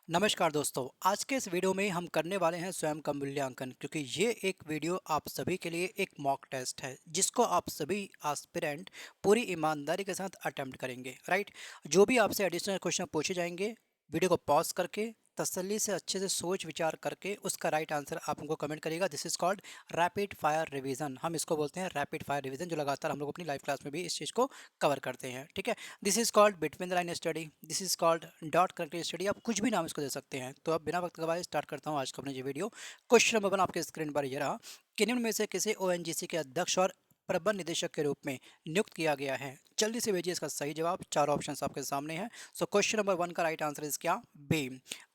नमस्कार दोस्तों, आज के इस वीडियो में हम करने वाले हैं स्वयं का मूल्यांकन क्योंकि ये एक वीडियो आप सभी के लिए एक मॉक टेस्ट है जिसको आप सभी एस्पिरेंट पूरी ईमानदारी के साथ अटेम्प्ट करेंगे। राइट, जो भी आपसे एडिशनल क्वेश्चन पूछे जाएंगे, वीडियो को पॉज करके तसल्ली से अच्छे से सोच विचार करके उसका राइट आंसर आप हमको कमेंट करिएगा। This is called rapid fire revision. हम इसको बोलते हैं रैपिड फायर रिवीजन, जो लगातार हम लोग अपनी लाइव क्लास में भी इस चीज़ को कवर करते हैं। ठीक है, this is called between the line study, this is called dot connected study. आप कुछ भी नाम इसको दे सकते हैं। तो अब बिना वक्त गवाए स्टार्ट करता हूँ आज का अपना ये वीडियो। क्वेश्चन नंबर 1 आपके स्क्रीन पर ये रहा कि निम्न में से किसे ओएनजीसी के अध्यक्ष और प्रबंध निदेशक के रूप में नियुक्त किया गया है। जल्दी से भेजिए इसका सही जवाब। चार ऑप्शंस आपके सामने हैं। सो क्वेश्चन नंबर 1 का राइट आंसर इज क्या? बी,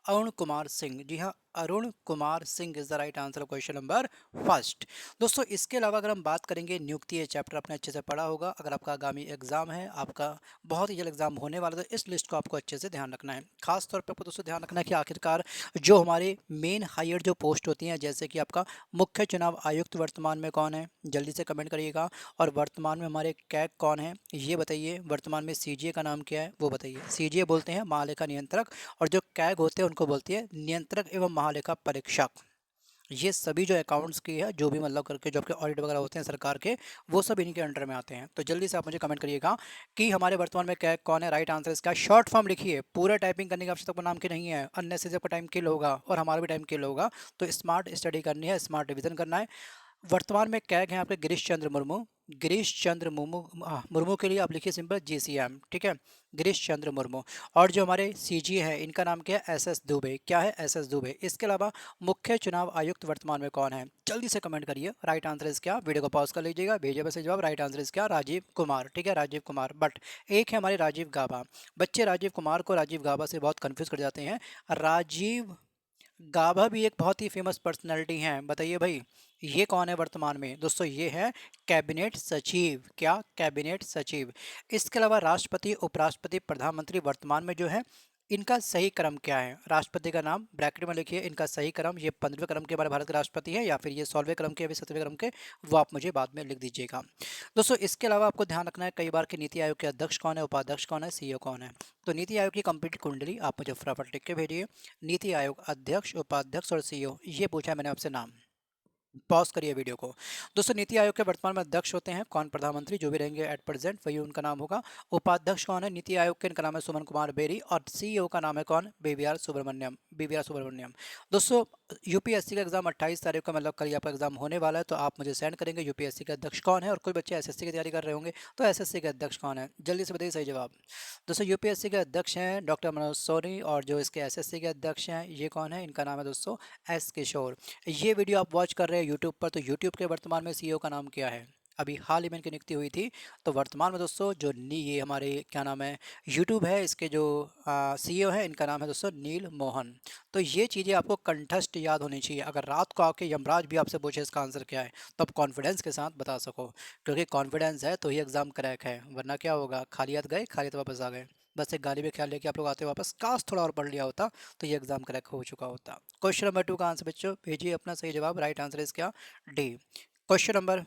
अरुण कुमार सिंह। जी हाँ, Arun Kumar Singh is the right answer question number first. दोस्तों, इसके अलावा अगर हम बात करेंगे नियुक्ति, ये चैप्टर आपने अच्छे से पढ़ा होगा। अगर आपका आगामी एग्जाम है, आपका बहुत ही जल्द एग्जाम होने वाला है, तो इस लिस्ट को आपको अच्छे से ध्यान रखना है। खास तौर पर आपको दोस्तों ध्यान रखना है कि आखिरकार जो हमारे मेन हायर जो पोस्ट होती हैं, जैसे कि आपका मुख्य चुनाव आयुक्त वर्तमान में कौन है, जल्दी से कमेंट करिएगा। और वर्तमान में हमारे कैग कौन है ये बताइए। वर्तमान में सीजीए का नाम क्या है वो बताइए। सीजीए बोलते हैं महालेखा नियंत्रक, और जो कैग होते हैं उनको बोलती है नियंत्रक एवं महालेखा परीक्षक। ये सभी जो अकाउंट्स की है, जो भी मतलब करके जो आपके ऑडिट वगैरह होते हैं सरकार के, वो सब इन्हीं के अंडर में आते हैं। तो जल्दी से आप मुझे कमेंट करिएगा कि हमारे वर्तमान में क्या कौन है। राइट आंसर इसका शॉर्ट फॉर्म लिखिए। पूरा टाइपिंग करने की आवश्यकता आपको नाम की नहीं है, अननेसेसरी आपका टाइम किल होगा और हमारा भी टाइम किल होगा। तो स्मार्ट स्टडी करनी है, स्मार्ट रिविजन करना है। वर्तमान में कैग हैं आपके गिरीश चंद्र मुर्मू। गिरीश चंद्र मुर्मू, मुर्मू के लिए आप लिखिए सिंपल जीसीएम। ठीक है, गिरीश चंद्र मुर्मू। और जो हमारे सीजी है इनका नाम क्या है? एसएस दुबे। क्या है? एसएस दुबे। इसके अलावा मुख्य चुनाव आयुक्त वर्तमान में कौन है? जल्दी से कमेंट करिए। राइट आंसर इस क्या? वीडियो को पॉज कर लीजिएगा, भेजिए बस जवाब। राइट आंसर इस क्या? राजीव कुमार। ठीक है, राजीव कुमार। बट एक है हमारे राजीव गाबा। बच्चे राजीव कुमार को राजीव गाबा से बहुत कंफ्यूज कर जाते हैं। राजीव गाभा भी एक बहुत ही फेमस पर्सनैलिटी हैं। बताइए भाई, ये कौन है वर्तमान में? दोस्तों, ये है कैबिनेट सचिव। क्या? कैबिनेट सचिव। इसके अलावा राष्ट्रपति, उपराष्ट्रपति, प्रधानमंत्री वर्तमान में जो है, इनका सही क्रम क्या है? राष्ट्रपति का नाम ब्रैकेट में लिखिए। इनका सही क्रम, ये 15वें क्रम के हमारे भारत के राष्ट्रपति है, या फिर ये 16वें क्रम के या फिर 17वें क्रम के, वो आप मुझे बाद में लिख दीजिएगा। दोस्तों, इसके अलावा आपको ध्यान रखना है कई बार कि नीति आयोग के अध्यक्ष कौन है, उपाध्यक्ष कौन है, सीईओ कौन है। तो नीति आयोग की कंप्लीट कुंडली आप मुझे फटाफट लिख के भेजिए। नीति आयोग अध्यक्ष, उपाध्यक्ष और सीईओ, ये पूछा है मैंने आपसे नाम। पॉज करिए वीडियो को। दोस्तों, नीति आयोग के वर्तमान में अध्यक्ष होते हैं कौन? प्रधानमंत्री, जो भी रहेंगे एट प्रेजेंट वही उनका नाम होगा। उपाध्यक्ष कौन है नीति आयोग के? इनका नाम है सुमन कुमार बेरी। और सीईओ का नाम है कौन? बीवीआर सुब्रमण्यम। बीवीआर सुब्रमण्यम। दोस्तों, यूपीएससी का एग्जाम 28 तारीख का, मतलब कल आपका एग्जाम होने वाला है, तो आप मुझे सेंड करेंगे यूपीएससी के अध्यक्ष कौन है। और कोई बच्चे एसएससी की तैयारी कर रहे होंगे तो एसएससी के अध्यक्ष कौन है, जल्दी से बताइए सही जवाब। दोस्तों, यूपीएससी के अध्यक्ष हैं डॉक्टर मनोज सोनी, और जो इसके एसएससी के अध्यक्ष हैं ये कौन है? इनका नाम है दोस्तों एस किशोर। ये वीडियो आप वॉच कर रहे हैं यूट्यूब पर, तो यूट्यूब के वर्तमान में सीईओ का नाम क्या है? अभी हाल ही में इनकी नियुक्ति हुई थी। तो वर्तमान में दोस्तों जो ये हमारे क्या नाम है, यूट्यूब है, इसके जो सीईओ है इनका नाम है दोस्तों नील मोहन। तो ये चीज़ें आपको कंठस्थ याद होनी चाहिए। अगर रात को आके यमराज भी आपसे पूछे इसका आंसर क्या है, तो आप कॉन्फिडेंस के साथ बता सको, क्योंकि कॉन्फिडेंस है तो ही एग्जाम क्रैक है, वरना क्या होगा, खाली हाथ गए खाली हाथ वापस आ गए। बस एक गाली में ख्याल लेके आप लोग आते वापस, काश थोड़ा और पढ़ लिया होता तो ये एग्जाम क्रैक हो चुका होता। क्वेश्चन नंबर 2 का आंसर बच्चों भेजिए अपना सही जवाब। राइट आंसर इज क्या? डी। क्वेश्चन नंबर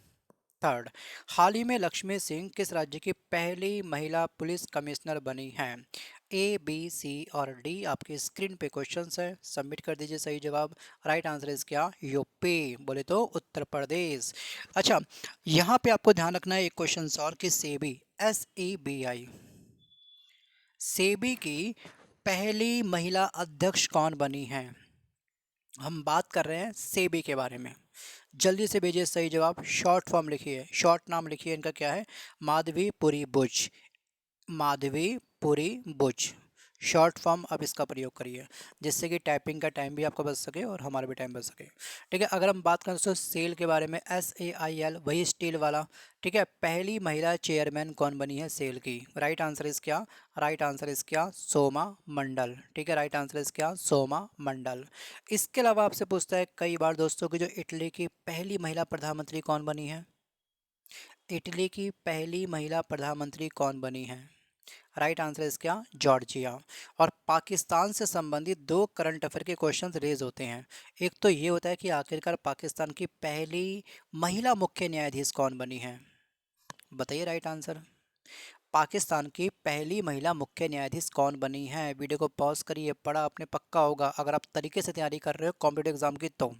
3, हाल ही में लक्ष्मी सिंह किस राज्य की पहली महिला पुलिस कमिश्नर बनी हैं? ए, बी, सी और डी आपकी स्क्रीन पे क्वेश्चंस है, सबमिट कर दीजिए सही जवाब। राइट आंसर इज क्या? यूपी, बोले तो उत्तर प्रदेश। अच्छा, यहाँ पे आपको ध्यान रखना है एक क्वेश्चन और कि सेबी, SEBI, सेबी की पहली महिला अध्यक्ष कौन बनी है? हम बात कर रहे हैं सेबी के बारे में। जल्दी से भेजिए सही जवाब। शॉर्ट फॉर्म लिखिए, शॉर्ट नाम लिखिए। इनका क्या है? माधवी पुरी बुच। माधवी पुरी बुच, शॉर्ट फॉर्म अब इसका प्रयोग करिए, जिससे कि टाइपिंग का टाइम भी आपका बच सके और हमारा भी टाइम बच सके। ठीक है, अगर हम बात करें दोस्तों सेल के बारे में, SAIL, वही स्टील वाला। ठीक है, पहली महिला चेयरमैन कौन बनी है सेल की? राइट आंसर इज क्या? राइट आंसर इज क्या? सोमा मंडल। ठीक है, राइट आंसर इज क्या? सोमा मंडल। इसके अलावा आपसे पूछता है कई बार दोस्तों कि जो इटली की पहली महिला प्रधानमंत्री कौन बनी है? इटली की पहली महिला प्रधानमंत्री कौन बनी है? राइट आंसर इज क्या? जॉर्जिया। और पाकिस्तान से संबंधित दो करंट अफेयर के क्वेश्चंस रेज होते हैं। एक तो ये होता है कि आखिरकार पाकिस्तान की पहली महिला मुख्य न्यायाधीश कौन बनी है? बताइए राइट आंसर। पाकिस्तान की पहली महिला मुख्य न्यायाधीश कौन बनी है? वीडियो को पॉज करिए, पढ़ा आपने पक्का होगा अगर आप तरीके से तैयारी कर रहे हो कॉम्पिटेटिव एग्जाम की तो।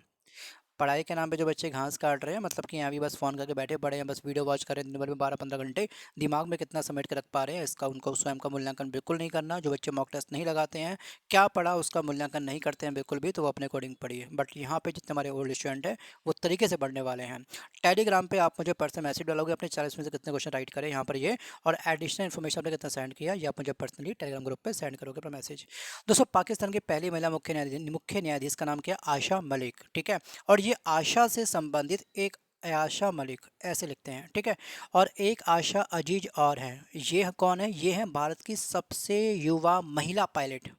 पढ़ाई के नाम पे जो बच्चे घास काट रहे हैं, मतलब कि यहाँ भी बस फ़ोन करके बैठे पड़े हैं, बस वीडियो वॉच करें दिन भर में 12-15 घंटे, दिमाग में कितना समेट के रख पा रहे हैं इसका उनको स्वयं का मूल्यांकन बिल्कुल नहीं करना। जो बच्चे मॉक टेस्ट नहीं लगाते हैं, क्या पढ़ा उसका मूल्यांकन नहीं करते हैं बिल्कुल भी, तो वो अपने अकॉर्डिंग पढ़िए। बट यहाँ पे जितने हमारे ओल्ड स्टूडेंट हैं वो तरीके से पढ़ने वाले हैं। टेलीग्राम पे आप मुझे पर्सनल मैसेज डालोगे, अपने 40 में से कितने क्वेश्चन राइट करें यहाँ पर ये, और एडिशनल इन्फॉर्मेशन आपने कितना सेंड किया ये आप मुझे पर्सनली टेलीग्राम ग्रुप पर सेंड करोगे अपना मैसेज। दोस्तों, पाकिस्तान की पहली महिला मुख्य न्यायाधीश का नाम क्या है? आयशा मलिक, ठीक है। और ये आशा से संबंधित एक आयशा मलिक ऐसे लिखते हैं, ठीक है। और एक आशा अजीज और हैं, ये कौन है? ये हैं भारत की सबसे युवा महिला पायलट।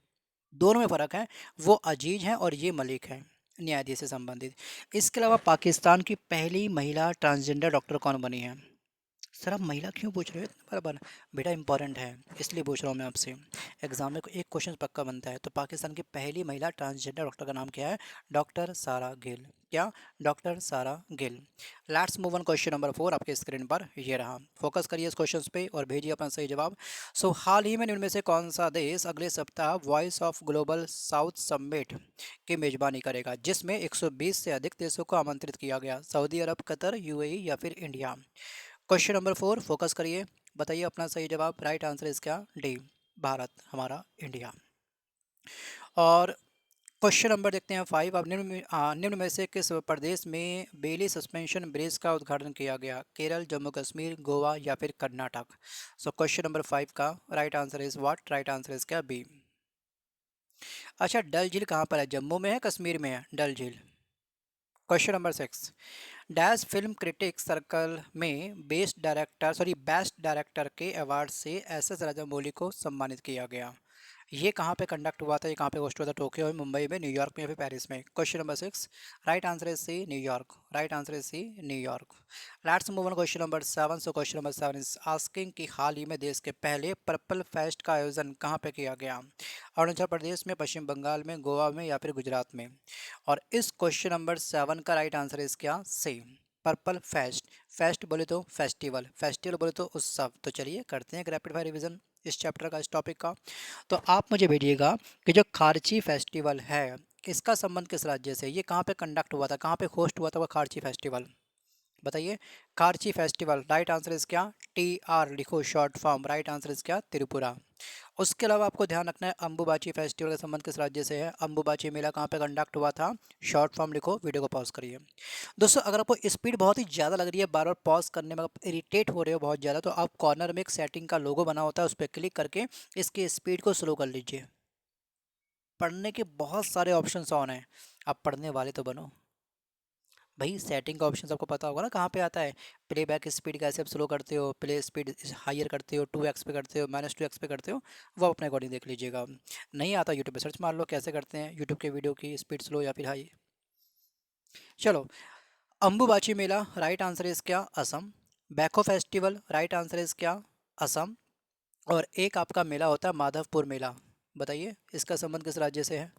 दोनों में फ़र्क है, वो अजीज हैं और ये मलिक हैं, न्यायाधीश से संबंधित। इसके अलावा पाकिस्तान की पहली महिला ट्रांसजेंडर डॉक्टर कौन बनी है? सर आप महिला क्यों पूछ रहे हो इतना बार बार? बेटा इंपॉर्टेंट है इसलिए पूछ रहा हूँ मैं आपसे। एग्जाम में एक क्वेश्चन पक्का बनता है। तो पाकिस्तान की पहली महिला ट्रांसजेंडर डॉक्टर का नाम क्या है? डॉक्टर सारा गिल। क्या? डॉक्टर सारा Gill. Let's move on question number 4 आपके स्क्रीन पर ये रहा। फोकस करिए इस क्वेश्चन पे और भेजिए अपना सही जवाब। सो हाल ही में इनमें से कौन सा देश अगले सप्ताह voice of global south summit की मेजबानी करेगा, जिसमें 120 से अधिक देशों को आमंत्रित किया गया? सऊदी अरब, कतर, यूएई या फिर इंडिया? क्वेश्चन नंबर 4, फोकस करिए, बताइए अपना सही जवाब। राइट आंसर इसका डी, भारत, हमारा इंडिया। और क्वेश्चन नंबर देखते हैं 5। अब निम्न में से किस प्रदेश में बेली सस्पेंशन ब्रिज का उद्घाटन किया गया? केरल, जम्मू कश्मीर, गोवा या फिर कर्नाटक? सो क्वेश्चन नंबर 5 का right answer is what? Right answer इसका बी। अच्छा, डल झील कहाँ पर है? जम्मू में है, कश्मीर में है डल झील? Question number 6, dash film critics circle में बेस्ट डायरेक्टर के अवार्ड से एस एस राजामौली को सम्मानित किया गया? ये कहाँ पे कंडक्ट हुआ था? ये कहाँ पे होस्ट हुआ था? टोक्यो में, मुंबई में, न्यूयॉर्क में या फिर पेरिस में? Question number 6, right answer is C, New York. Right answer is C, New York. Let's move on question number 7। So question number 7 is asking कि हाल ही में देश के पहले पर्पल फेस्ट का आयोजन कहाँ पे किया गया? अरुणाचल प्रदेश में, पश्चिम बंगाल में, गोवा में या फिर गुजरात में? और इस क्वेश्चन नंबर 7 का राइट आंसर इज क्या? सी, पर्पल फेस्ट। फेस्ट बोले तो फेस्टिवल, फेस्टिवल बोले तो उत्सव। तो चलिए करते हैं एक रैपिड फायर रिवीजन इस चैप्टर का, इस टॉपिक का। तो आप मुझे भेजिएगा कि जो खारची फेस्टिवल है इसका संबंध किस राज्य से? ये कहाँ पे कंडक्ट हुआ था, कहाँ पे होस्ट हुआ था वो खारची फेस्टिवल? बताइए। Kharchi festival, right answer is क्या? टी आर लिखो short form. Right answer is क्या? त्रिपुरा। उसके अलावा आपको ध्यान रखना है अंबुबाची फेस्टिवल का संबंध किस राज्य से है? अंबुबाची मेला कहाँ पे कंडक्ट हुआ था? शॉर्ट फॉर्म लिखो, वीडियो को पॉज करिए। दोस्तों, अगर आपको स्पीड बहुत ही ज़्यादा लग रही है, बार बार पॉज करने में आप इरिटेट हो रहे हो बहुत ज़्यादा, तो आप कॉर्नर में एक सेटिंग का लोगो बना होता है, उस पर क्लिक करके इसकी स्पीड को स्लो कर लीजिए। पढ़ने के बहुत सारे ऑप्शंस ऑन हैं, आप पढ़ने वाले तो बनो भाई। सेटिंग का ऑप्शन आपको पता होगा ना कहाँ पे आता है? प्लेबैक स्पीड कैसे आप स्लो करते हो, प्ले स्पीड हायर करते हो, 2x पे करते हो, -2x पे करते हो, वो अपने अकॉर्डिंग देख लीजिएगा। नहीं आता यूट्यूब पे सर्च मार लो कैसे करते हैं यूट्यूब के वीडियो की स्पीड स्लो या फिर हाई। चलो, अंबुबाची मेला, राइट आंसर इज क्या? असम। बैको फेस्टिवल, राइट आंसर इज क्या? असम। और एक आपका मेला होता है माधवपुर मेला, बताइए इसका संबंध किस राज्य से है?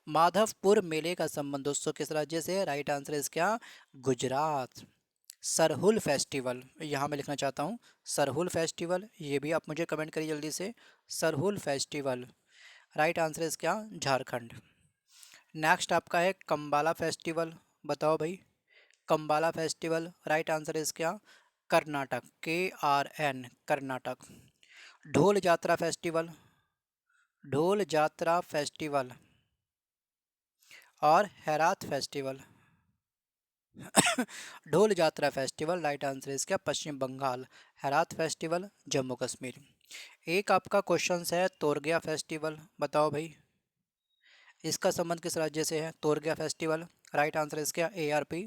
माधवपुर मेले का संबंध दोस्तों किस राज्य से है? राइट आंसर इज क्या? गुजरात। सरहुल फेस्टिवल, यहाँ मैं लिखना चाहता हूँ सरहुल फेस्टिवल, ये भी आप मुझे कमेंट करिए जल्दी से। Sarhul festival, right answer is क्या? झारखंड। नेक्स्ट आपका है कंबाला फेस्टिवल, बताओ भाई। Kambala festival, right answer is क्या? कर्नाटक, KRN, कर्नाटक। ढोल जात्रा फेस्टिवल, ढोल जात्रा फेस्टिवल और हेरात फेस्टिवल। ढोल जात्रा फेस्टिवल, राइट आंसर इसका पश्चिम बंगाल। हेरात फेस्टिवल, जम्मू कश्मीर। एक आपका क्वेश्चन है तोरगया फेस्टिवल, बताओ भाई इसका संबंध किस राज्य से है? तोरगया फेस्टिवल, राइट आंसर इसका ARP,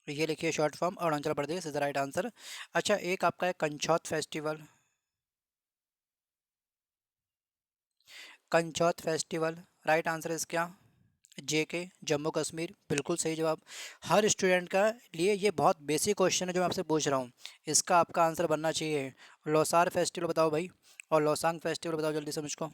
ये लिखिए short form, Arunachal Pradesh is the right answer. अच्छा, एक आपका है Kanchaut festival, Kanchaut festival, right answer is क्या? JK, जम्मू कश्मीर, बिल्कुल सही जवाब। हर स्टूडेंट का लिए ये बहुत बेसिक क्वेश्चन है जो मैं आपसे पूछ रहा हूँ, इसका आपका आंसर बनना चाहिए। लोसार फेस्टिवल बताओ भाई, और लोसांग फेस्टिवल बताओ जल्दी से मुझको।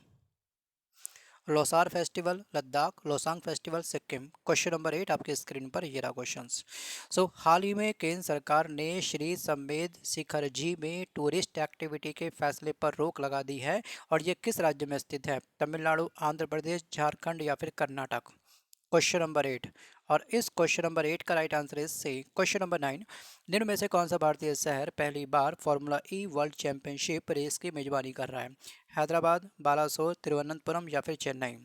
Losar festival Ladakh, Losoong festival Sikkim. Question number 8 आपके स्क्रीन पर ये रहा क्वेश्चंस। हाल ही में केंद्र सरकार ने श्री समेध शिखर जी में टूरिस्ट एक्टिविटी के फैसले पर रोक लगा दी है और ये किस राज्य में स्थित है? तमिलनाडु, आंध्र प्रदेश, झारखंड या फिर कर्नाटक। क्वेश्चन नंबर 8 और इस क्वेश्चन नंबर 8 का right answer is C. Question number 9, निम्न में से कौन सा भारतीय शहर पहली बार formula E world championship race की मेजबानी कर रहा है? हैदराबाद, बालासोर, तिरुवनंतपुरम या फिर चेन्नई।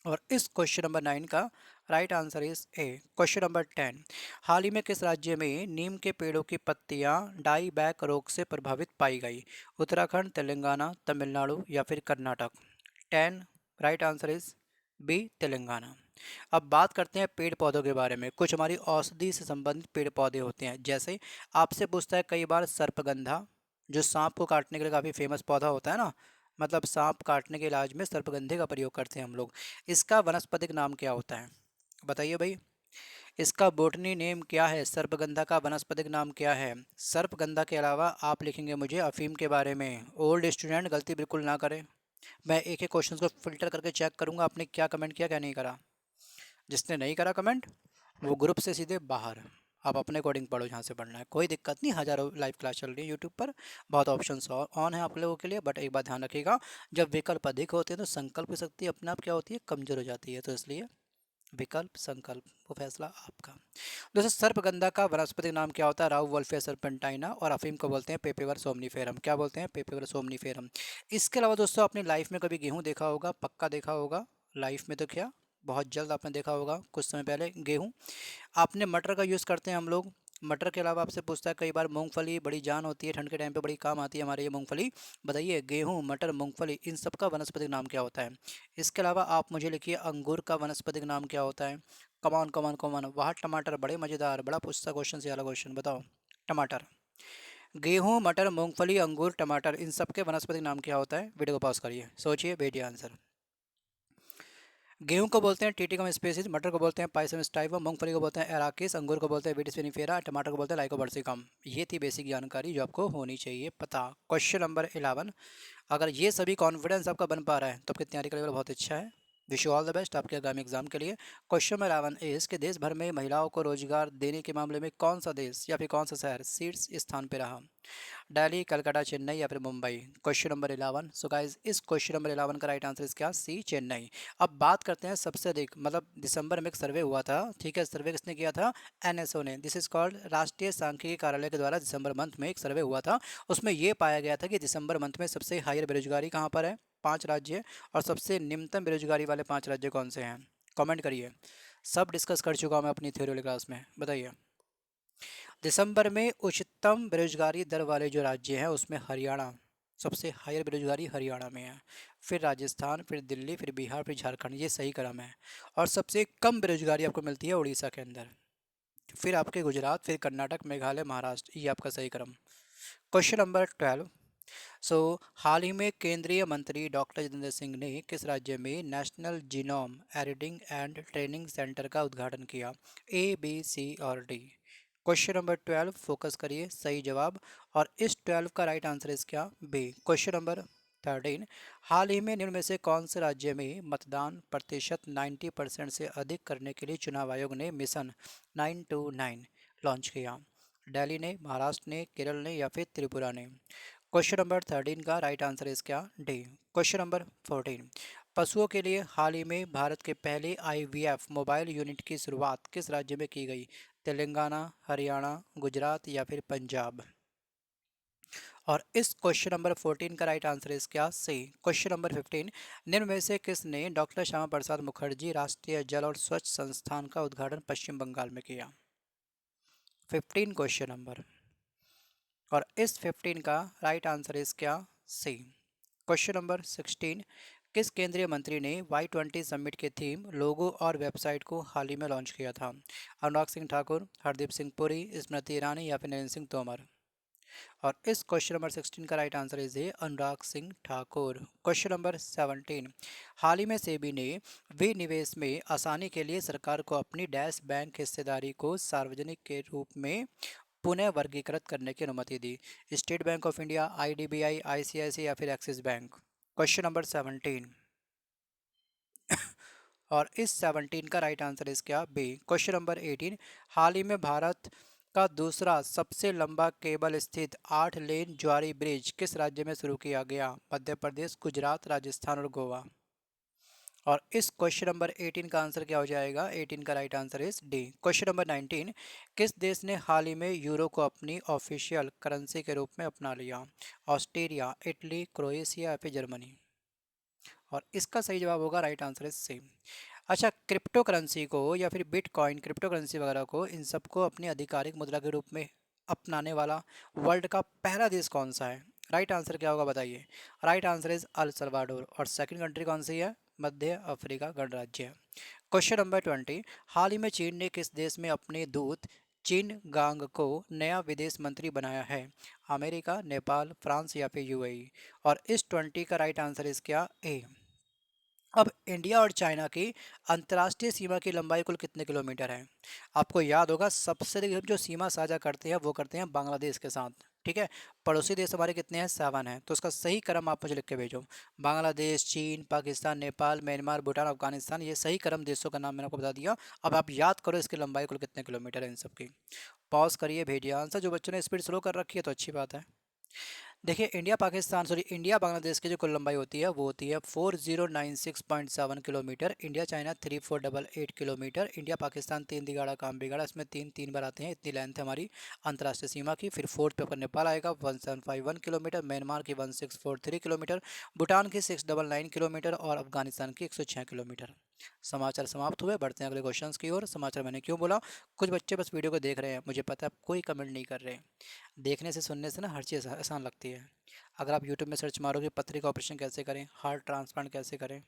और इस क्वेश्चन नंबर 9 का right answer is a. Question number 10, हाल ही में किस राज्य में नीम के पेड़ों की पत्तियां डाई बैक रोग से प्रभावित पाई गई? उत्तराखंड, तेलंगाना, तमिलनाडु या फिर Karnataka. 10 right answer is B, Telangana. अब बात करते हैं पेड़ पौधों के बारे में। कुछ हमारी औषधि से संबंधित पेड़ पौधे होते हैं, जैसे आपसे पूछता है कई बार सर्पगंधा, जो सांप को काटने के लिए काफ़ी फेमस पौधा होता है ना, मतलब सांप काटने के इलाज में सर्पगंधे का प्रयोग करते हैं हम लोग। इसका वनस्पतिक नाम क्या होता है? बताइए भाई, इसका बोटनी नेम क्या है? सर्पगंधा का वनस्पतिक नाम क्या है? सर्पगंधा के अलावा आप लिखेंगे मुझे अफीम के बारे में। ओल्ड स्टूडेंट गलती बिल्कुल ना करें। मैं एक एक क्वेश्चन को फिल्टर करके चेक करूंगा आपने क्या कमेंट किया क्या नहीं करा। जिसने नहीं करा कमेंट वो ग्रुप से सीधे बाहर। आप अपने अकॉर्डिंग पढ़ो, जहाँ से पढ़ना है, कोई दिक्कत नहीं। हज़ारों लाइव क्लास चल रही है यूट्यूब पर, बहुत ऑप्शंस ऑन है आप लोगों के लिए। बट एक बात ध्यान रखिएगा, जब विकल्प अधिक होते हैं तो संकल्प की शक्ति अपने आप क्या होती है, कमजोर हो जाती है। तो इसलिए विकल्प संकल्प वो फैसला आपका। दोस्तों, सर्पगंधा का वनस्पतिक नाम क्या होता है? राउ वोल्फिया सर्पेंटाइना। और अफीम को बोलते हैं पेपेवर सोमनीफेरम। क्या बोलते हैं? पेपेवर सोमनीफेरम। इसके अलावा दोस्तों, आपने लाइफ में कभी गेहूं देखा होगा, पक्का देखा होगा। लाइफ में तो क्या, बहुत जल्द आपने देखा होगा कुछ समय पहले गेहूं। आपने मटर का यूज़ करते हैं हम लोग। मटर के अलावा आपसे पूछता है कई बार मूंगफली, बड़ी जान होती है, ठंड के टाइम पे बड़ी काम आती है हमारे ये मूंगफली। बताइए, गेहूं, मटर, मूंगफली, इन सब का वनस्पतिक नाम क्या होता है? इसके अलावा आप मुझे लिखिए अंगूर का वनस्पतिक नाम क्या होता है? कमान कमान कमान, वाह टमाटर, बड़े मज़ेदार, बड़ा पूछता क्वेश्चन से वाला क्वेश्चन, बताओ। टमाटर। गेहूं, मटर, मूंगफली, अंगूर, टमाटर, इन सब के वनस्पतिक नाम क्या होता है? वीडियो को पॉज करिए, सोचिए, भेजिए आंसर। गेहूं को बोलते हैं टिटिकम स्पेसिस, मटर को बोलते हैं पाइसम स्टाइवम, मूंगफली को बोलते हैं एराकिस, अंगूर को बोलते हैं विटिस विनिफेरा, टमाटर को बोलते हैं लाइकोबर्सिकम। ये थी बेसिक जानकारी जो आपको होनी चाहिए पता। क्वेश्चन नंबर 11, अगर ये सभी कॉन्फिडेंस आपका बन पा रहा है तो आपकी तैयारी का लेवल बहुत अच्छा है। Wish you all the best आपके आगामी एग्जाम के लिए। क्वेश्चन नंबर 11 इज कि देश भर में महिलाओं को रोजगार देने के मामले में कौन सा देश या फिर कौन सा शहर शीर्ष स्थान पर रहा? दिल्ली, कलकत्ता, चेन्नई या फिर Mumbai. Question number 11। So guys, इस क्वेश्चन नंबर 11 का राइट आंसर इस क्या, सी, चेन्नई। अब बात करते हैं सबसे अधिक, मतलब दिसंबर में एक सर्वे हुआ था, ठीक है। सर्वे किसने किया था? एनएसओ ने। दिस इज कॉल्ड राष्ट्रीय सांख्यिकी कार्यालय के द्वारा दिसंबर मंथ में एक सर्वे हुआ था। उसमें यह पाया गया था कि दिसंबर मंथ में सबसे हायर बेरोजगारी कहाँ पर है? 5 राज्य। और सबसे निम्नतम बेरोजगारी वाले 5 राज्य कौन से हैं? कमेंट करिए। सब डिस्कस कर चुका हूँ मैं अपनी थ्योरी वाली क्लास में, बताइए। दिसंबर में उच्चतम बेरोजगारी दर वाले जो राज्य हैं उसमें हरियाणा, सबसे हायर बेरोजगारी हरियाणा में है। फिर राजस्थान, फिर दिल्ली, फिर बिहार, फिर झारखंड, ये सही क्रम है। और सबसे कम बेरोजगारी आपको मिलती है उड़ीसा के अंदर। फिर आपके गुजरात, फिर कर्नाटक, मेघालय, महाराष्ट्र, ये आपका सही क्रम। Question number 12। हाल ही में केंद्रीय मंत्री डॉक्टर जितेंद्र सिंह ने किस राज्य में national genome editing and training centre का उद्घाटन किया? ए, बी, सी और डी। क्वेश्चन नंबर 12, फोकस करिए, सही जवाब। और इस 12 का राइट आंसर इस क्या, बी। क्वेश्चन नंबर 13, हाल ही में निम्न में से कौन से राज्य में मतदान प्रतिशत 90% से अधिक करने के लिए चुनाव आयोग ने मिशन 929 लॉन्च किया? दिल्ली ने, महाराष्ट्र ने, केरल ने या फिर त्रिपुरा ने। क्वेश्चन नंबर 13 का राइट आंसर इस क्या, डी। क्वेश्चन नंबर 14, पशुओं के लिए हाल ही में भारत के पहले आईवीएफ मोबाइल यूनिट की शुरुआत किस राज्य में की गई? तेलंगाना, हरियाणा, गुजरात या फिर पंजाब। और इस क्वेश्चन नंबर 14 का राइट आंसर इस क्या, सी। क्वेश्चन नंबर 15, निम्न में से किसने डॉक्टर श्यामा प्रसाद मुखर्जी राष्ट्रीय जल और स्वच्छ संस्थान का उद्घाटन पश्चिम बंगाल में किया? 15 क्वेश्चन नंबर। और इस 15 का राइट आंसर इस क्या, सी। क्वेश्चन नंबर 16, किस केंद्रीय मंत्री ने Y20 समिट के थीम, लोगो और वेबसाइट को हाल ही में लॉन्च किया था? अनुराग सिंह ठाकुर, हरदीप सिंह पुरी, स्मृति ईरानी या फिर नरेंद्र सिंह तोमर। और इस क्वेश्चन नंबर 16 का right answer is a, Anurag Singh Thakur. Question number 17, हाल ही में सेबी ने विनिवेश में आसानी के लिए सरकार को अपनी डैश बैंक हिस्सेदारी को सार्वजनिक के रूप में पुनः वर्गीकृत करने की अनुमति दी? State Bank of India, IDBI, ICICI या फिर एक्सिस बैंक। Question number 17। और इस 17 का राइट आंसर इज क्या? बी। क्वेश्चन नंबर 18, हाल ही में भारत का दूसरा सबसे लंबा केबल स्थित 8 लेन ज्वारी ब्रिज किस राज्य में शुरू किया गया? मध्य प्रदेश, गुजरात, राजस्थान और गोवा। और इस क्वेश्चन नंबर 18 का आंसर क्या हो जाएगा? 18 का right answer is D. Question number 19, किस देश ने हाल ही में यूरो को अपनी ऑफिशियल करेंसी के रूप में अपना लिया? ऑस्ट्रेलिया, इटली, क्रोएशिया या फिर जर्मनी। और इसका सही जवाब होगा राइट आंसर इज सी। अच्छा, क्रिप्टो करेंसी को या फिर बिटकॉइन, क्रिप्टो करेंसी वगैरह को, इन सबको अपनी आधिकारिक मुद्रा के रूप में अपनाने वाला वर्ल्ड का पहला देश कौन सा है? राइट आंसर क्या होगा बताइए? Right answer is El Salvador. और सेकंड कंट्री कौन सी है? मध्य अफ्रीका गणराज्य। क्वेश्चन नंबर 20, हाल ही में चीन ने किस देश में अपने दूत चीन गांग को नया विदेश मंत्री बनाया है? अमेरिका, नेपाल, फ्रांस या फिर यूएई। और इस 20 का राइट आंसर इज क्या? ए। अब इंडिया और चाइना की अंतर्राष्ट्रीय सीमा की लंबाई कुल कितने किलोमीटर है? आपको याद होगा, सबसे अधिक जो सीमा साझा करते हैं वो करते हैं बांग्लादेश के साथ। ठीक है, पड़ोसी देश हमारे कितने हैं? 7 हैं। तो उसका सही क्रम आप मुझे लिख के भेजो। बांग्लादेश, चीन, पाकिस्तान, नेपाल, म्यांमार, भूटान, अफगानिस्तान, ये सही क्रम देशों का नाम मैंने आपको बता दिया। अब आप याद करो इसकी लंबाई कुल कितने किलोमीटर है इन सबकी। पॉज करिए, भेजिए आंसर। जो बच्चों ने स्पीड स्लो कर रखी है तो अच्छी बात है। देखिए, इंडिया बांग्लादेश की जो कुल लंबाई होती है वो होती है 4096.7 kilometre. India China 3488 kilometre. India Pakistan तीन दिगाड़ा काम बिगाड़ा, इसमें तीन तीन बार आते हैं, इतनी लेंथ है हमारी अंतर्राष्ट्रीय सीमा की। फिर फोर्थ पे आपका नेपाल आएगा 1751 किलोमीटर, म्यांमार की 1643 किलोमीटर, भूटान की 699 किलोमीटर और अफगानिस्तान की 106 किलोमीटर। समाचार समाप्त हुए, बढ़ते हैं अगले क्वेश्चन की ओर। समाचार मैंने क्यों बोला? कुछ बच्चे बस वीडियो को देख रहे हैं, मुझे पता है आप कोई कमेंट नहीं कर रहे हैं। देखने से सुनने से ना हर चीज़ आसान लगती है। अगर आप यूट्यूब में सर्च मारोगे पथरी का ऑपरेशन कैसे करें, हार्ट ट्रांसप्लांट कैसे करें,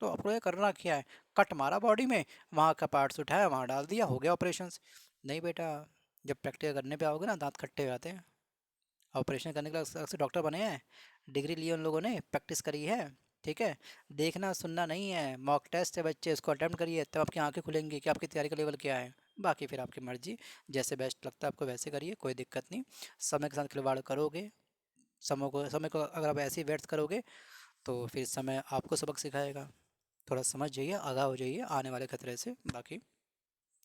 तो आपको ये करना क्या है? कट मारा बॉडी में, वहाँ का पार्ट्स उठाया, वहाँ डाल दिया, हो गया ऑपरेशन। नहीं बेटा, जब प्रैक्टिस करने पे आओगे ना दांत खट्टे हो जाते हैं। ऑपरेशन करने के लिए अलग से डॉक्टर बने हैं, डिग्री ली है उन लोगों ने, प्रैक्टिस करी है। ठीक है, देखना सुनना नहीं है। मॉक टेस्ट है बच्चे, इसको अटेम्प्ट करिए तब आपकी आंखें खुलेंगी कि आपकी तैयारी का लेवल क्या है। बाकी फिर आपकी मर्जी, जैसे बेस्ट लगता है आपको वैसे करिए, कोई दिक्कत नहीं। समय के साथ खिलवाड़ करोगे, समय को अगर आप ऐसे ही व्यर्थ करोगे तो फिर समय आपको सबक सिखाएगा। थोड़ा समझ जाइए, आगाह हो जाइए आने वाले खतरे से। बाकी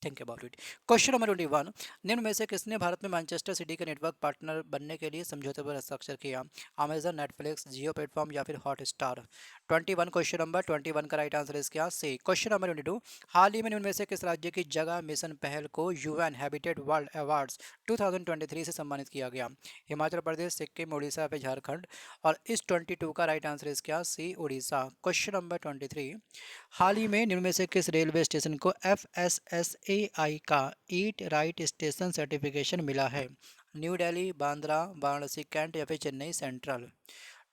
think about it. Question number 21, निम्न में से किसने भारत में मैनचेस्टर सिटी के नेटवर्क पार्टनर बनने के लिए समझौते पर हस्ताक्षर किया? अमेजन, नेटफ्लिक्स, जियो प्लेटफॉर्म या फिर हॉटस्टार। 21, क्वेश्चन नंबर 21 का राइट आंसर इज क्या? सी। क्वेश्चन नंबर 22, हाल ही में निम्न में से किस राज्य की जगह मिशन पहल को यूएन हैबिटेट वर्ल्ड अवार्ड्स 2023 से सम्मानित किया गया? हिमाचल प्रदेश, सिक्किम, उड़ीसा या फिर झारखंड। और इस 22 का राइट आंसर इज क्या? सी, उड़ीसा। क्वेश्चन नंबर 23, हाल ही में निम्न में से किस रेलवे स्टेशन को FSSAI का ईट राइट स्टेशन सर्टिफिकेशन मिला है? न्यू दिल्ली, बांद्रा, वाराणसी कैंट या फिर Chennai Central.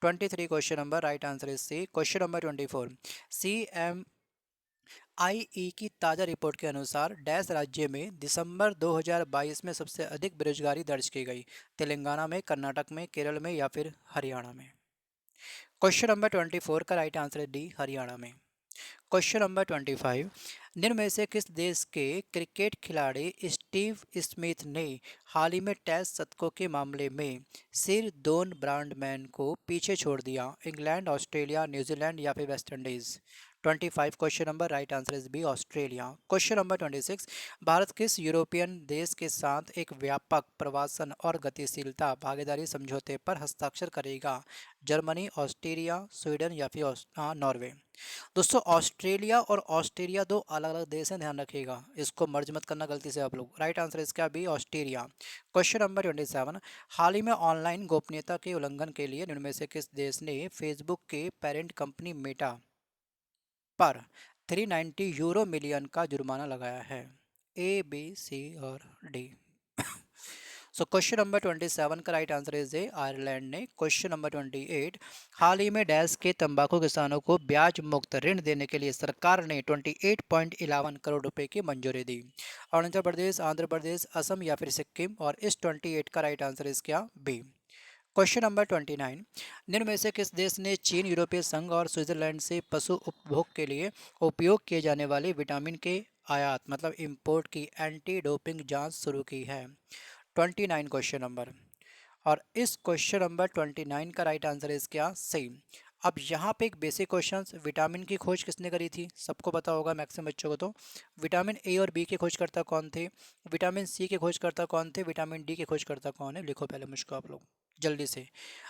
23 question number, right answer is C. Question number 24, CMIE की ताज़ा रिपोर्ट के अनुसार डैश राज्य में दिसंबर 2022 में सबसे अधिक बेरोजगारी दर्ज की गई? तेलंगाना में, कर्नाटक में, केरल में या फिर हरियाणा में। क्वेश्चन नंबर 24 का राइट आंसर है डी, हरियाणा में। क्वेश्चन नंबर 25, निम्न में से किस देश के क्रिकेट खिलाड़ी स्टीव स्मिथ ने हाल ही में टेस्ट शतकों के मामले में सिर डोन ब्राडमैन को पीछे छोड़ दिया? इंग्लैंड, ऑस्ट्रेलिया, न्यूजीलैंड या फिर West Indies. 25 question number, right answer is B, Australia. Question number 26, भारत किस यूरोपियन देश के साथ एक व्यापक प्रवासन और गतिशीलता भागीदारी समझौते पर हस्ताक्षर करेगा? जर्मनी, ऑस्ट्रिया, स्वीडन या फिर नॉर्वे। दोस्तों, ऑस्ट्रेलिया और ऑस्ट्रेलिया दो अलग अलग देश हैं, ध्यान रखिएगा, इसको मर्ज मत करना गलती से आप लोग। राइट आंसर इसका बी, ऑस्ट्रेलिया। क्वेश्चन नंबर 27, हाल ही में ऑनलाइन गोपनीयता के उल्लंघन के लिए निम्न में से किस देश ने फेसबुक के पेरेंट कंपनी मेटा पर 390 यूरो मिलियन का जुर्माना लगाया है? ए, बी, सी और डी। सो क्वेश्चन नंबर 27 का right answer is a, Ireland ने। क्वेश्चन नंबर 28, हाल ही में डैश के तंबाकू किसानों को ब्याज मुक्त ऋण देने के लिए सरकार ने 28.11 करोड़ रुपए की मंजूरी दी? अरुणाचल प्रदेश, आंध्र प्रदेश, असम या फिर सिक्किम। और इस 28 का राइट आंसर इज क्या? बी। क्वेश्चन नंबर 29, निम्न में से किस देश ने चीन, यूरोपीय संघ और स्विट्जरलैंड से पशु उपभोग के लिए उपयोग किए जाने वाले विटामिन के आयात मतलब इंपोर्ट की एंटी डोपिंग जांच शुरू की है? 29 क्वेश्चन नंबर। और इस क्वेश्चन नंबर 29 का राइट आंसर इज क्या? सी, अब यहाँ पे एक बेसिक क्वेश्चन, विटामिन की खोज किसने करी थी, सबको पता होगा मैक्सिमम बच्चों को। तो विटामिन ए और बी के खोजकर्ता कौन थे, विटामिन सी के खोजकर्ता कौन थे, विटामिन डी के खोजकर्ता कौन है, लिखो पहले मुझको आप लोग जल्दी से।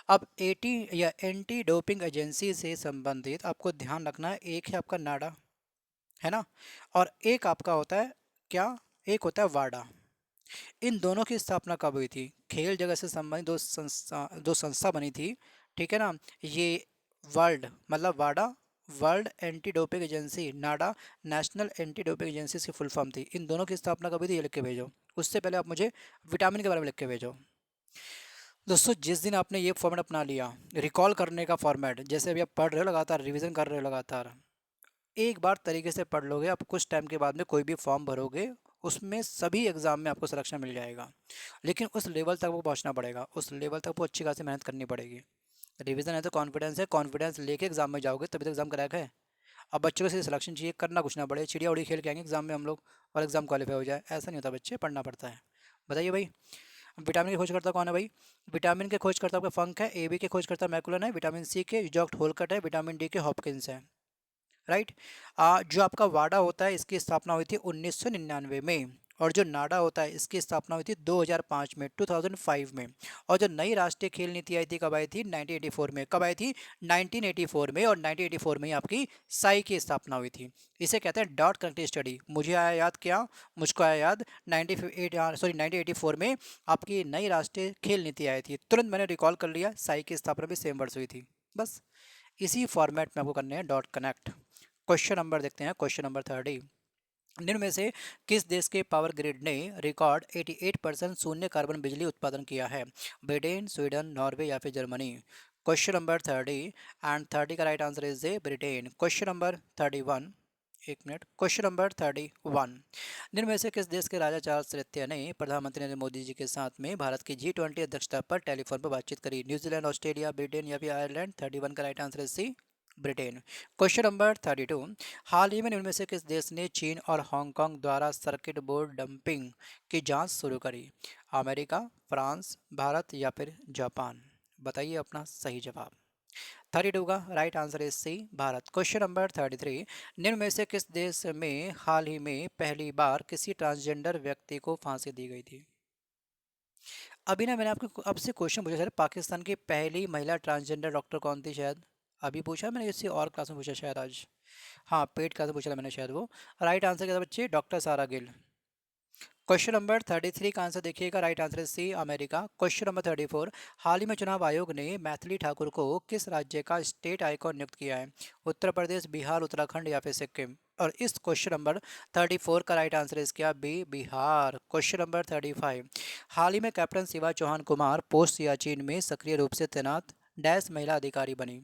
अब एटी या एंटी डोपिंग एजेंसी से संबंधित आपको ध्यान रखना है, एक है आपका नाडा, है ना, और एक आपका होता है क्या, एक होता है वाडा। इन दोनों की स्थापना कब हुई थी, खेल जगत से संबंधित दो संस्था बनी थी, ठीक है ना। ये वर्ल्ड मतलब वाडा, वर्ल्ड एंटी डोपिंग एजेंसी, नाडा नेशनल एंटी डोपिंग एजेंसी की फुल फॉर्म थी। इन दोनों की स्थापना कब हुई थी, ये लिख के भेजो। उससे पहले आप मुझे विटामिन के बारे में लिख के भेजो। दोस्तों जिस दिन आपने ये फॉर्मेट अपना लिया, रिकॉल करने का फॉर्मेट, जैसे अभी आप पढ़ रहे हो लगातार, रिवीजन कर रहे हो लगातार, एक बार तरीके से पढ़ लोगे, आप कुछ टाइम के बाद में कोई भी फॉर्म भरोगे, उसमें सभी एग्जाम में आपको सिलेक्शन मिल जाएगा। लेकिन उस लेवल तक वो पहुंचना पड़ेगा, उस लेवल तक वो अच्छी खासी मेहनत करनी पड़ेगी। रिवीजन है तो कॉन्फिडेंस है, कॉन्फिडेंस लेके एग्जाम में जाओगे तभी तो एग्जाम क्रैक है। अब बच्चों को सीधे सिलेक्शन चाहिए, करना कुछ ना पड़े, चिड़िया उड़ी खेल के आएंगे एग्जाम में हम लोग और एग्जाम क्वालिफाई हो जाए, ऐसा नहीं होता बच्चे, पढ़ना पड़ता है। बताइए भाई, विटामिन के खोजकर्ता कौन है भाई, विटामिन के खोजकर्ता आपका फंक है, ए बी के खोजकर्ता मैकुलन है, विटामिन सी के जॉक्ट होलकट है, विटामिन डी के हॉपकिंस है। राइट। जो आपका वाडा होता है इसकी स्थापना हुई थी 1999 में, और जो नाडा होता है इसकी स्थापना हुई थी 2005 में, 2005 में। और जो नई राष्ट्रीय खेल नीति आई थी कब आई थी, 1984 में। कब आई थी, 1984 में, और 1984 में ही आपकी साई की स्थापना हुई थी। इसे कहते हैं डॉट कनेक्टेड स्टडी। मुझे आया याद, क्या मुझको आया याद, 1984 में आपकी नई राष्ट्रीय खेल नीति आई थी, तुरंत मैंने रिकॉल कर लिया, साई की स्थापना भी सेम वर्ष हुई थी। बस इसी फॉर्मेट में आपको करने हैं डॉट कनेक्ट। क्वेश्चन नंबर देखते हैं, क्वेश्चन नंबर 30। निम्न में से किस देश के पावर ग्रिड ने रिकॉर्ड 88% शून्य कार्बन बिजली उत्पादन किया है, ब्रिटेन, स्वीडन, नॉर्वे या फिर जर्मनी। क्वेश्चन नंबर 30 एंड 30 का right answer is a Britain. Question number 31, एक मिनट, क्वेश्चन नंबर 31। निम्न में से किस देश के राजा चार्ल्स तृतीय ने प्रधानमंत्री नरेंद्र मोदी जी के साथ में भारत की G20 अध्यक्षता पर टेलीफोन पर बातचीत करी, न्यूजीलैंड, ऑस्ट्रेलिया, ब्रिटेन या फिर आयरलैंड। 31 का right answer is C, Britain. Question number 32, हाल ही में इनमें से किस देश ने चीन और हांगकांग द्वारा सर्किट बोर्ड डंपिंग की जांच शुरू करी, अमेरिका, फ्रांस, भारत या फिर जापान। बताइए अपना सही जवाब। 32 का right answer is C, Bharat. Question number 33, निम्न में से किस देश में हाल ही में पहली बार किसी ट्रांसजेंडर व्यक्ति को फांसी दी गई थी। अभी ना मैंने आपको आपसे क्वेश्चन पूछा, सर पाकिस्तान की पहली महिला ट्रांसजेंडर डॉक्टर कौन थी, शायद अभी पूछा मैंने, इसी और क्लास में पूछा शायद आज। हाँ पेड क्लास में पूछा था मैंने शायद वो। राइट आंसर क्या था बच्चे, डॉक्टर सारा गिल। क्वेश्चन नंबर 33 का आंसर देखिएगा, राइट आंसर है सी, अमेरिका। क्वेश्चन नंबर 34, हाल ही में चुनाव आयोग ने मैथिली ठाकुर को किस राज्य का स्टेट आइकॉन नियुक्त किया है, उत्तर प्रदेश, बिहार, उत्तराखंड या फिर सिक्किम। और इस क्वेश्चन नंबर 34 का राइट आंसर है क्या, बी, बिहार। क्वेश्चन नंबर 35, हाल ही में कैप्टन शिवा चौहान कुमार पोस्ट सियाचिन में सक्रिय रूप से तैनात डैश महिला अधिकारी बनी,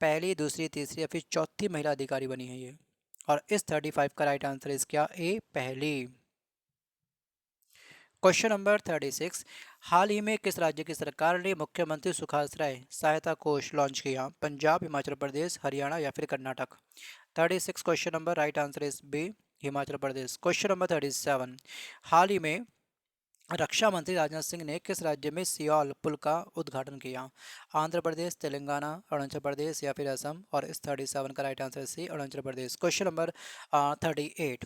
पहली, दूसरी, तीसरी या फिर चौथी महिला अधिकारी बनी है ये। और इस 35 का राइट आंसर है क्या, ए, पहली। क्वेश्चन नंबर 36, हाल ही में किस राज्य की सरकार ने मुख्यमंत्री सुखाश्रय सहायता कोष लॉन्च किया, पंजाब, हिमाचल प्रदेश, हरियाणा या फिर Karnataka. 36 question number right answer is B, Himachal Pradesh. Question number 37, हाल ही में रक्षा मंत्री राजनाथ सिंह ने किस राज्य में सियाल पुल का उद्घाटन किया, आंध्र प्रदेश, तेलंगाना, अरुणाचल प्रदेश या फिर असम। और इस 37 का right answer C, Arunachal Pradesh. Question number 38,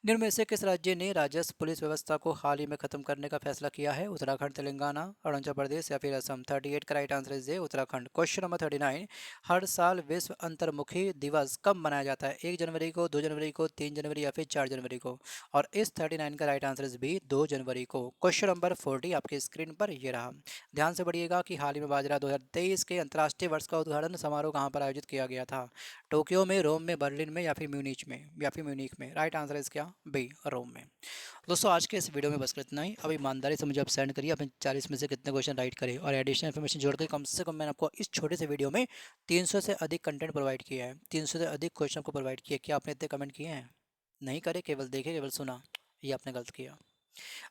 निम्न में से किस राज्य ने राजस्व पुलिस व्यवस्था को हाल ही में खत्म करने का फैसला किया है, उत्तराखंड, तेलंगाना, अरुणाचल प्रदेश या फिर असम। 38 का right answer is Uttarakhand. Question number 39, हर साल विश्व अंतर्मुखी दिवस कब मनाया जाता है, 1 जनवरी को, 2 जनवरी को, 3 जनवरी या फिर 4 जनवरी को। और इस 39 का राइट आंसर इज बी, 2 जनवरी को। क्वेश्चन नंबर 40 आपके स्क्रीन पर ये रहा, ध्यान से पढ़िएगा कि हाल ही में बाजरा 2023 के अंतर्राष्ट्रीय वर्ष का उद्घाटन समारोह कहाँ पर आयोजित किया गया था, टोक्यो में, रोम में, बर्लिन में या फिर म्यूनिच में या फिर म्यूनिख में। राइट आंसर इज क्या, बी, रोम में। दोस्तों आज के इस वीडियो में बस इतना ही। अब ईमानदारी से मुझे आप सेंड करिए अपने 40 में से कितने क्वेश्चन राइट करें, और एडिशनल इन्फॉर्मेशन जोड़ के कम से कम मैंने आपको इस छोटे से वीडियो में 300 से अधिक कंटेंट प्रोवाइड किया है, 300 से अधिक क्वेश्चन को प्रोवाइड किया। क्या आपने इतने कमेंट किए हैं, नहीं करे, केवल देखे, केवल सुना, ये आपने गलत किया।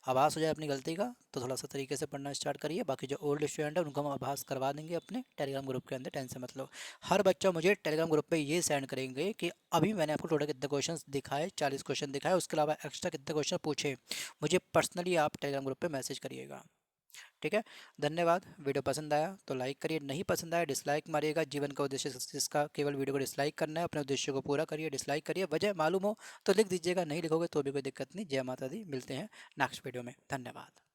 आभास हो जाए अपनी गलती का तो थोड़ा सा तरीके से पढ़ना स्टार्ट करिए। बाकी जो ओल्ड स्टूडेंट है उनको हम आभास करवा देंगे अपने टेलीग्राम ग्रुप के अंदर, टेंशन मत लो। हर बच्चा मुझे टेलीग्राम ग्रुप पे ये सेंड करेंगे कि अभी मैंने आपको टोटल कितने क्वेश्चन दिखाए, 40 क्वेश्चन दिखाए, उसके अलावा एक्स्ट्रा कितने क्वेश्चन पूछे, मुझे पर्सनली आप टेलीग्राम ग्रुप पर मैसेज करिएगा। ठीक है। धन्यवाद। वीडियो पसंद आया तो लाइक करिए, नहीं पसंद आया डिसलाइक मारिएगा। जीवन का उद्देश्य जिसका केवल वीडियो को डिसलाइक करना है, अपने उद्देश्य को पूरा करिए। डिसलाइक करिए, वजह मालूम हो तो लिख दीजिएगा, नहीं लिखोगे तो भी कोई दिक्कत नहीं। जय माता दी। मिलते हैं नेक्स्ट वीडियो में। धन्यवाद।